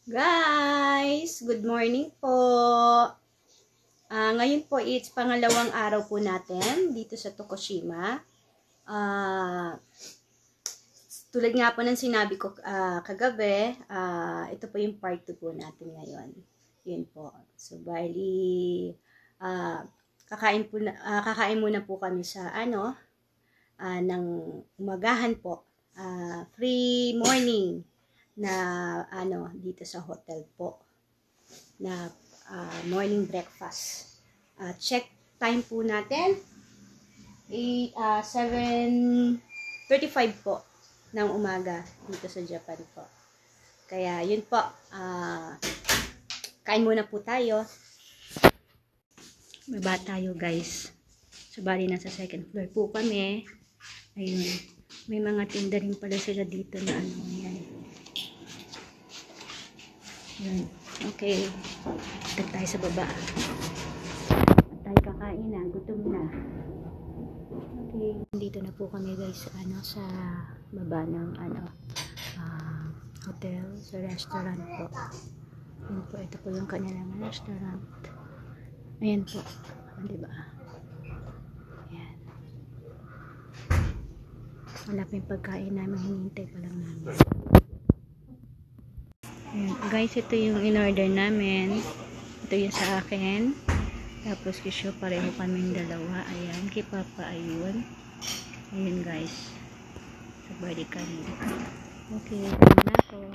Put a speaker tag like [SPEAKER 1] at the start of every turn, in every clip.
[SPEAKER 1] Guys, good morning po. Ngayon po, it's pangalawang araw po natin dito sa Tokushima. Tulad nga po ng sinabi ko kagabi, ito po yung part 2 po natin ngayon. Yun po. So, bali, kakain muna po kami sa ng umagahan po. Free morning na dito sa hotel po na morning breakfast. Check time po natin 7:35 po ng umaga dito sa Japan po. Kaya yun po, kain muna po tayo. Baba tayo guys. So bali nasa second floor po kami. Ayun, may mga tinda rin pala sila dito na yan. Yan. Okay. Tag tayo sa baba. At tayo kakain na. Gutom na. Okay. Dito na po kami guys sa baba ng hotel, sa restaurant po. Yan po. Ito po yung kanilang restaurant. Ayan po. Diba? Ayan. Wala pa yung pagkain namin. Hinihintay pa lang namin. Ayan. Guys, ito yung in-order namin. Ito yung sa akin. Tapos kisyo pareho kaming dalawa. Ayan, kay Papa, ayun. Ayun guys. So, bali kami. Okay, na ako.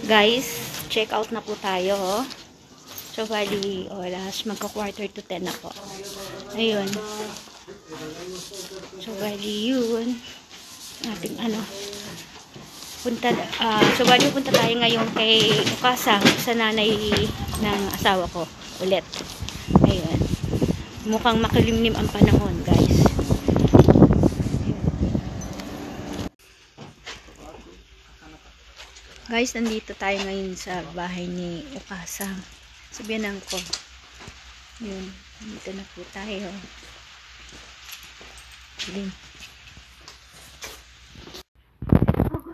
[SPEAKER 1] Guys, check out na po tayo. So, bali, oras, magka-quarter to 10 na po. Ayun. So, bali yun. Ating so bali punta tayo ngayon kay Ukasang sa nanay ng asawa ko ulit. Ayun. Mukhang makilimlim ang panahon, guys. Ayun. Guys, nandito tayo ngayon sa bahay ni Ukasang. Sabihan ko. Ayun. Dito na po tayo. Dilim.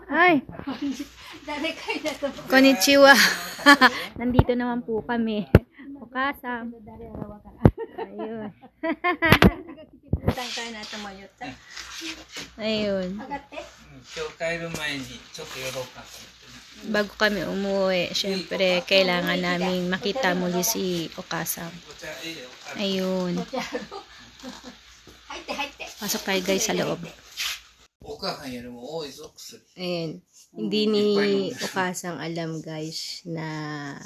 [SPEAKER 1] Ay! Konnichiwa! Nandito naman po kami. Ukasang. Ayun. Ayun. Bago kami umuwi, syempre, kailangan namin makita muli si Ukasang. Ayun. Pasok tayo guys sa loob. Ayan. Hindi ni Ukasang alam guys na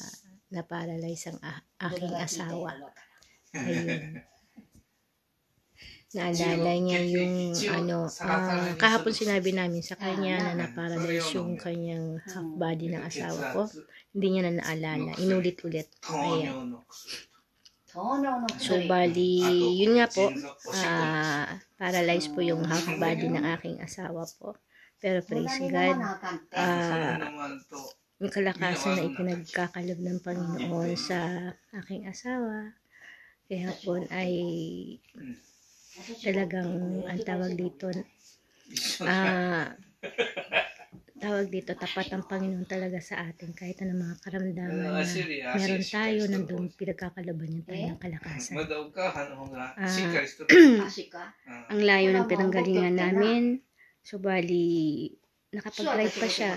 [SPEAKER 1] paralyze ang aking asawa. Ayun. Naalala niya yung kahapon sinabi namin sa kanya na naparalyze yung kanyang half body ng asawa ko. Hindi niya na naalala. Inulit-ulit. Ayan. So, bali, yun nga po, paralyzed po yung half body ng aking asawa po. Pero praise God, yung kalakasan na ipinagkakalob ng Panginoon sa aking asawa. Kaya po ay talagang ang tawag dito, tapat ang Panginoon talaga sa atin kahit anong mga karamdaman na meron tayo, nandun pinagkakalaban yung tayong kalakasan. Ang layo ng pinanggalingan namin, so bali nakapag-drive pa siya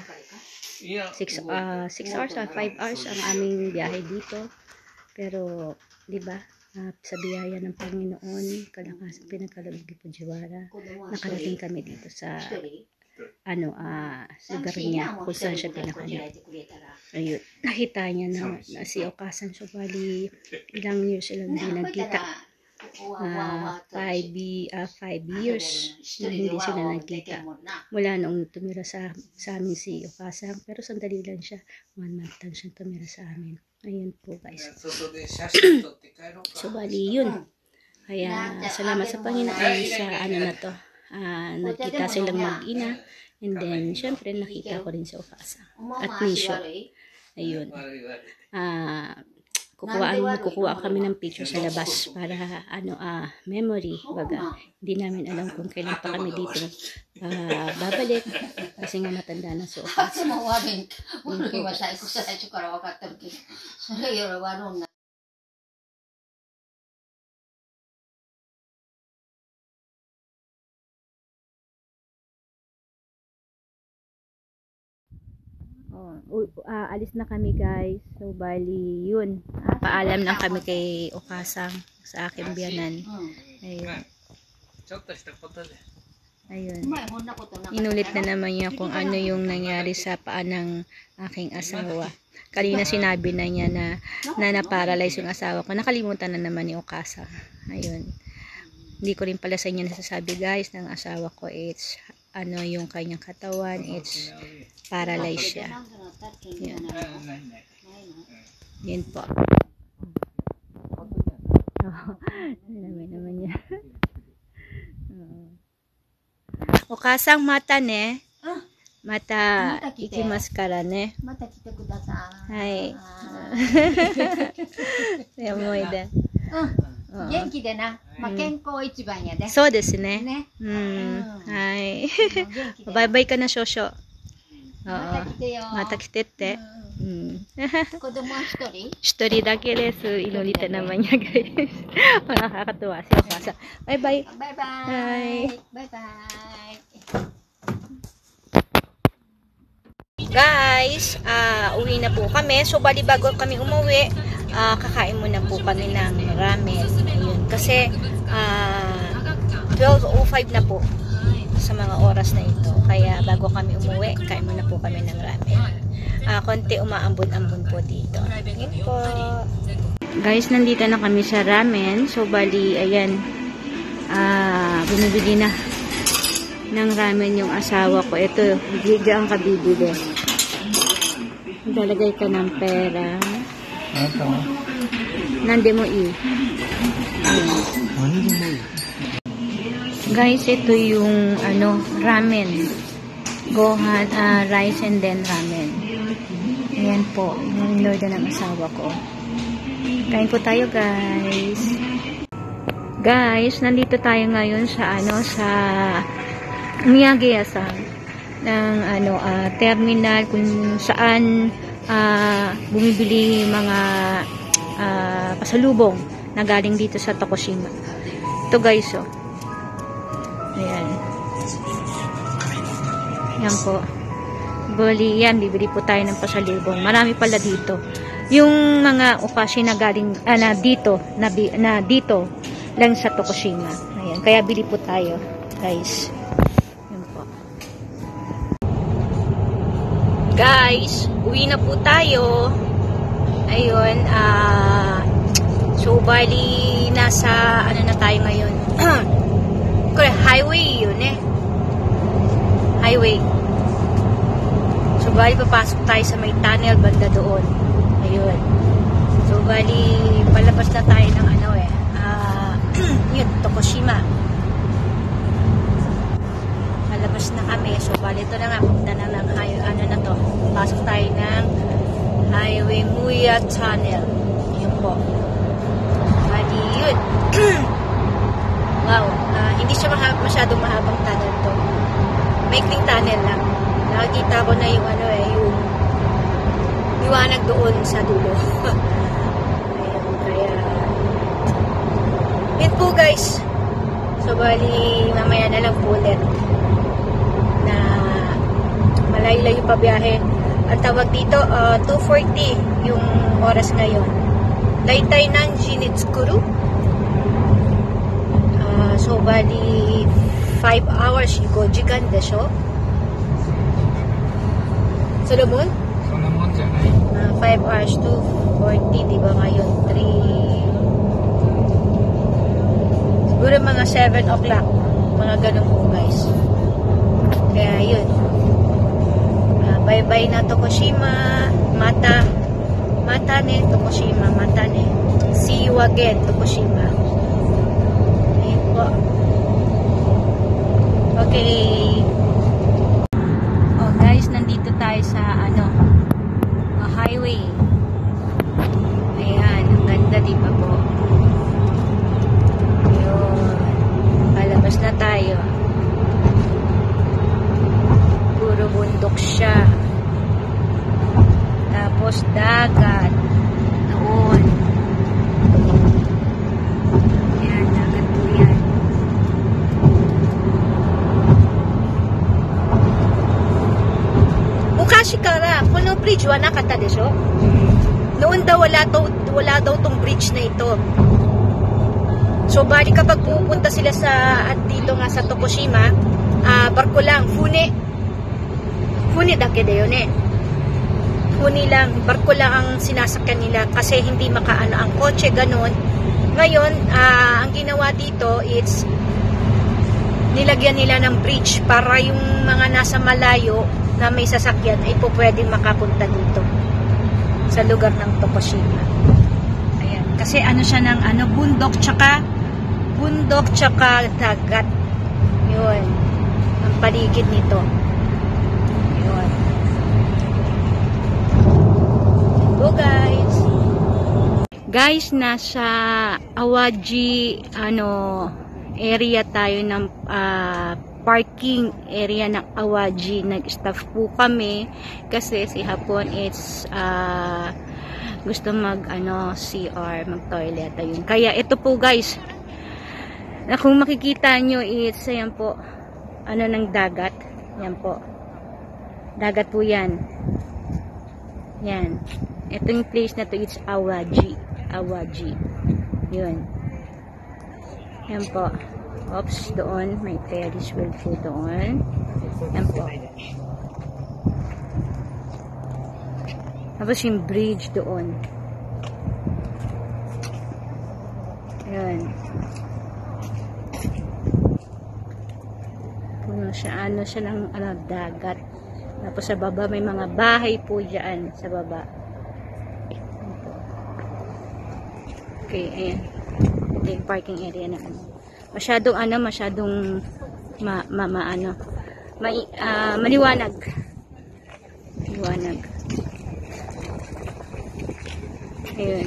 [SPEAKER 1] 6 hours or 5 hours ang aming biyahe dito, pero diba, sa biyaya ng Panginoon, kalakasan pinagkaloob ni Pujiwara, nakarating kami dito sa lugar niya kung saan siya pinakalit. Ayun, nakita niya na si Ukasang, so bali ilang years silang hindi nagkita. 5 years na hindi sila nagkita mula noong tumira sa amin si Ukasang, pero sandali lang siya, 1 month lang siya tumira sa amin. Ayun po guys. So bali yun, kaya salamat sa Panginoon sa na to. Nagkita silang mag-ina, and then syempre nakita ko rin si Ukasang at Misho. Ayun. Kukuha kami ng picture sa labas para memory, baga. Hindi namin alam kung kailan pa kami dito babalik. Kasi nga matanda na si Okasa.
[SPEAKER 2] 初も悪い。悪いは最初から分かってるけど、それより悪いな。
[SPEAKER 1] Alis na kami guys. So bali yun. Paalam lang kami kay Okasang sa aking biyanan. Ayun. Ayun. Inulit na naman niya kung ano yung nangyari sa paa ng aking asawa. Kanina sinabi na niya na na-paralyze yung asawa ko. Nakalimutan na naman ni Okasa. Ayun. Hindi ko rin pala sa inyo nasasabi guys ng asawa ko. It's ano yung kanyang katawan. It's paralyzed siya. Yan. Yan po. Naman niya. Okasang mata ne. Mata ikimasu kara ne.
[SPEAKER 2] Mata kite kudasai.
[SPEAKER 1] Hai. Yamoida.
[SPEAKER 2] 元気でな。まあ健康一番やで。
[SPEAKER 1] そうですね。
[SPEAKER 2] ね。
[SPEAKER 1] はい。バイバイかな少々。
[SPEAKER 2] また来てよ。
[SPEAKER 1] また来てって。
[SPEAKER 2] 子供は一人？
[SPEAKER 1] 一人だけです。Inulitan naman niya guys. Nakakatuwa si Okasa. Bye bye.
[SPEAKER 2] Bye bye.
[SPEAKER 1] Bye.
[SPEAKER 2] Bye bye.
[SPEAKER 1] Guys, uwi na po kami. So bali bago kami umuwi, kakain muna po kami ng ramen. Ayun. Kasi 12:05 na po sa mga oras na ito. Kaya bago kami umuwi, kain muna po kami ng ramen. Konti umaambon-ambon po dito. Ayun po. Guys, nandito na kami sa ramen. So bali, ayan, bumibili na ng ramen yung asawa ko. Ito, bigla ang kabibili. Lalagay ka ng pera. Nande mo Guys, ito yung ramen. Gohan, rice and then ramen. Ayan po, yung inorder ng asawa ko. Kain po tayo guys. Guys, nandito tayo ngayon sa sa Miyagi-san ng terminal kung saan bumibili mga pasalubong na galing dito sa Tokushima. Ito guys, oh. Ayan. Yan po. Bali, yan, bibili po tayo ng pasalubong. Marami pala dito. Yung mga okashi na galing dito lang sa Tokushima. Ayan, kaya bili po tayo, guys. Yan po. Guys, uwi na po tayo. Ayun, so bali nasa na tayo ngayon. Highway yun highway. So bali papasok tayo sa may tunnel banda doon. Ayun. So bali palabas na tayo ng yun, Tokushima. Palabas na kami. So bali ito na nga, punta na lang na to. Pasok tayo ng Highway Muya Tunnel. Yun po. Bali yun. Wow. Hindi siya masyadong mahabang tunnel to. Maikling tunnel lang. Nakikita ko na yung yung liwanag doon sa dulo. Ayun, kaya yun po guys. So bali mamaya na lang po ulit na malayo-layo pa biyahe. At tawag dito 2:40 yung oras ngayon. Daitai nanji ni tsukuru? So bali 5 hours 5 時間でしょ? Solomon?
[SPEAKER 3] そんなもんじゃない。
[SPEAKER 1] 5 hours 2:40, di ba ngayon 3? Siguro mga 7 o'clock. Mga ganun po guys. Kaya yun. Bye-bye na Tokushima. Mata ne Tokushima. Mata ne. See you again Tokushima. Ayun po. Okay. Oh guys, nandito tayo sa highway. Ayan, ang ganda di ba po? Ayun. Palabas na tayo. Puro Tapos dagat. Doon. Yan, dagat po yan. Mukashikara, kuno bridge wa nakata desho? Noon daw wala daw tong bridge na ito. So bali kapag pupunta sila at dito nga sa Tokushima, barko lang, fune dake da yun eh. Fune lang, barko lang ang sinasakyan nila kasi hindi makaano ang kotse, ganun. Ngayon, ang ginawa dito is nilagyan nila ng bridge para yung mga nasa malayo na may sasakyan ay po pwedeng makapunta dito sa lugar ng Tokushima. Ayan, kasi ano siya ng bundok tsaka dagat. Yun ang paligid nito. Yun. Go guys, nasa Awaji area tayo ng parking area ng Awaji. Nag-staff po kami kasi si hapon it's gusto CR, mag-toilet, ayun. Kaya ito po guys, na kung makikita nyo, it's ayan po, ng dagat. Yan po. Dagat po yan. Yan. Ito yung place na to, it's Awaji. Yun. Yan po. Oops, doon. May Ferris wheel po doon. Yan po. Tapos yung bridge doon. Yan. Puno siya. Siya ng dagat. Tapos sa baba may mga bahay po dyan sa baba. Okay, ayan. Ito yung parking area na masyadong maliwanag. Ayun.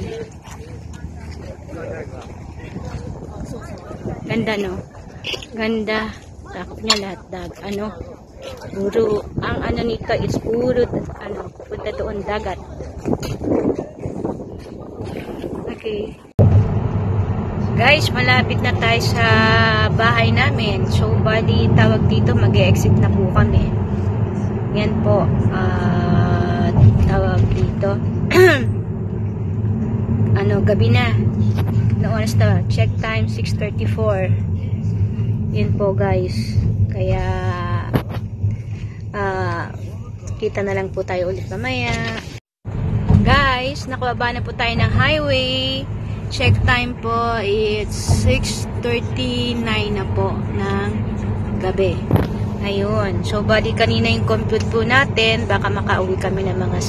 [SPEAKER 1] Ganda, no? Ganda. Takot niya lahat puro ang nito is puro punta doon dagat. Okay. Guys, malapit na tayo sa bahay namin. So, bali, tawag dito, mag-e-exit na po kami. Yan po. Tawag dito. Gabi na. No oras na. Check time, 6:34. Yan po, guys. Kaya, kita na lang po tayo ulit mamaya. Guys, nakababa na po tayo ng highway. Check time po, it's 6:39 na po ng gabi. Ayun. So, bali kanina yung compute po natin, baka makauwi kami ng mga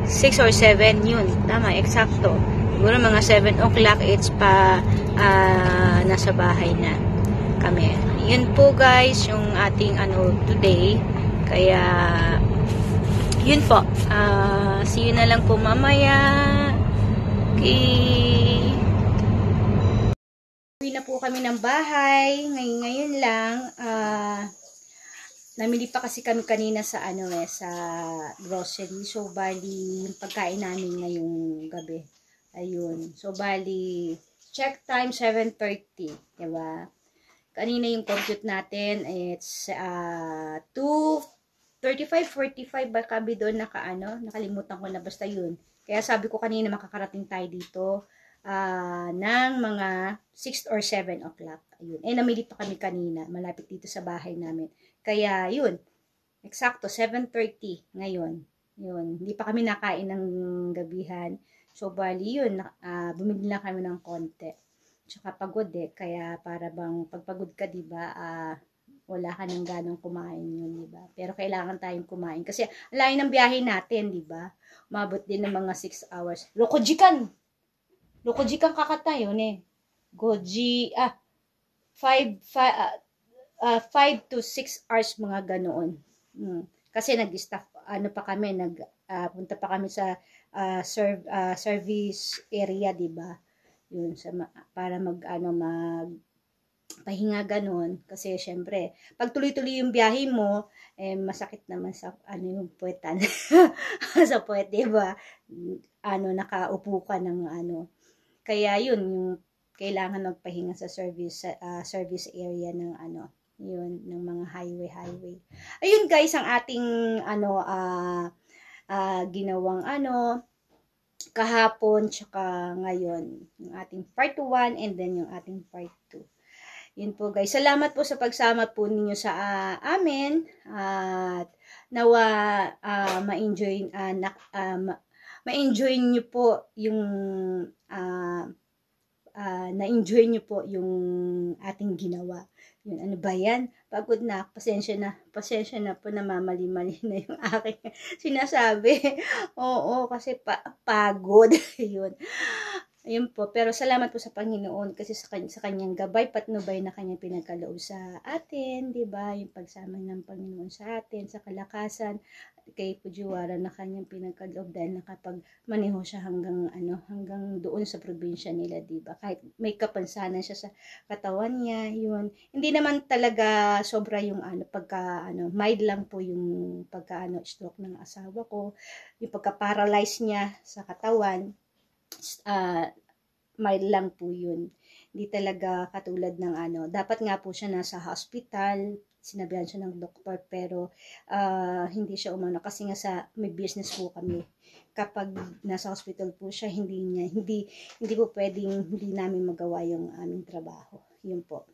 [SPEAKER 1] 6 or 7 yun. Tama, eksakto. Siguro mga 7 o'clock, it's nasa bahay na kami. Yun po guys, yung ating today. Kaya, yun po. See you na lang po mamaya. Okay. Uwi na po kami ng bahay. Ngayon lang. Namili pa kasi kami kanina sa sa grocery. So, bali, yung pagkain namin ngayong gabi. Ayun. So, bali, check time 7:30. Diba? Kanina yung compute natin, it's 2:35, 45 baka doon nakalimutan ko na basta yun. Kaya sabi ko kanina makakarating tayo dito ng mga 6 or 7 o'clock. Ayun. Namili pa kami kanina, malapit dito sa bahay namin. Kaya yun, eksakto 7:30 ngayon. Yun, hindi pa kami nakain ng gabihan. So bali yun, bumili na kami ng konti. Tsaka pagod kaya para bang pagpagod ka, diba, wala ka nang ganong kumain yun, diba? Pero kailangan tayong kumain kasi layo ng biyahe natin, diba? Umabot din ng mga 6 hours. Rokojikan kakatayo Goji 5 to 6 hours mga ganoon. Kasi nag-staff pa kami, punta pa kami sa service area, diba? Yun para pahinga ganun. Kasi syempre, pag tuloy-tuloy yung biyahe mo, masakit naman sa yung puwetan. Sa puwet, diba? Nakaupo ka ng Kaya yun, yung kailangan magpahinga sa service area ng yun, ng mga highway. Ayun guys, ang ating ginawang kahapon tsaka ngayon, yung ating part 1 and then yung ating part 2. Yun po guys. Salamat po sa pagsama po ninyo sa amin at nawa ma-enjoy ma-enjoy niyo po yung na-enjoy niyo po yung ating ginawa. Yun, ano ba yan? Pagod na, pasensya na po, namamali-mali na yung aking sinasabi. Oo, kasi pagod. Yun. Ayun po, pero salamat po sa Panginoon kasi sa kanyang gabay, patnubay na kanyang pinagkaloob sa atin, 'di ba? Yung pagsama ng Panginoon sa atin, sa kalakasan, kay Pujiwara na kanyang pinagkaloob dahil nakapagmaneho siya hanggang doon sa probinsya nila, 'di ba? Kahit may kapansanan siya sa katawan niya, 'yun. Hindi naman talaga sobra yung mild lang po yung stroke ng asawa ko, yung pagka-paralyze niya sa katawan. Mild lang po yun. Hindi talaga katulad ng dapat nga po siya nasa hospital, sinabihan siya ng doktor, pero hindi siya umano kasi nga may business po kami. Kapag nasa hospital po siya, hindi po pwedeng hindi namin magawa yung aming trabaho. Yun po.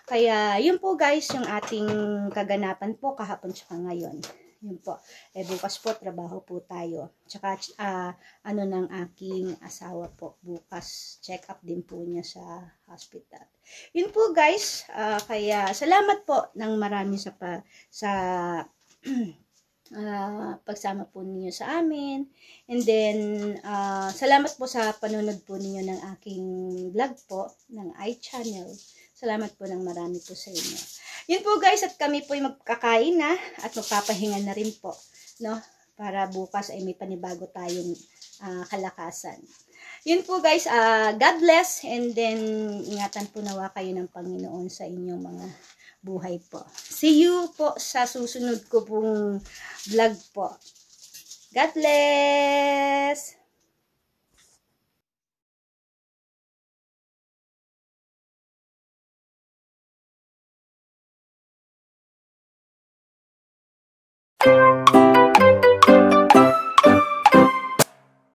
[SPEAKER 1] Kaya yun po guys, yung ating kaganapan po kahapon tsaka ngayon. Yun po. Bukas po, trabaho po tayo. Tsaka, ng aking asawa po. Bukas, check up din po niya sa hospital. Yun po guys. Kaya, salamat po ng marami sa pagsama po ninyo sa amin. And then, salamat po sa panunod po ninyo ng aking vlog po, ng iChannel. Salamat po ng marami po sa inyo. Yun po guys, at kami po ay magkakain na at magpapahinga na rin po, no? Para bukas ay may panibago tayong kalakasan. Yun po guys, God bless, and then ingatan po nawa kayo ng Panginoon sa inyong mga buhay po. See you po sa susunod ko pong vlog po. God bless!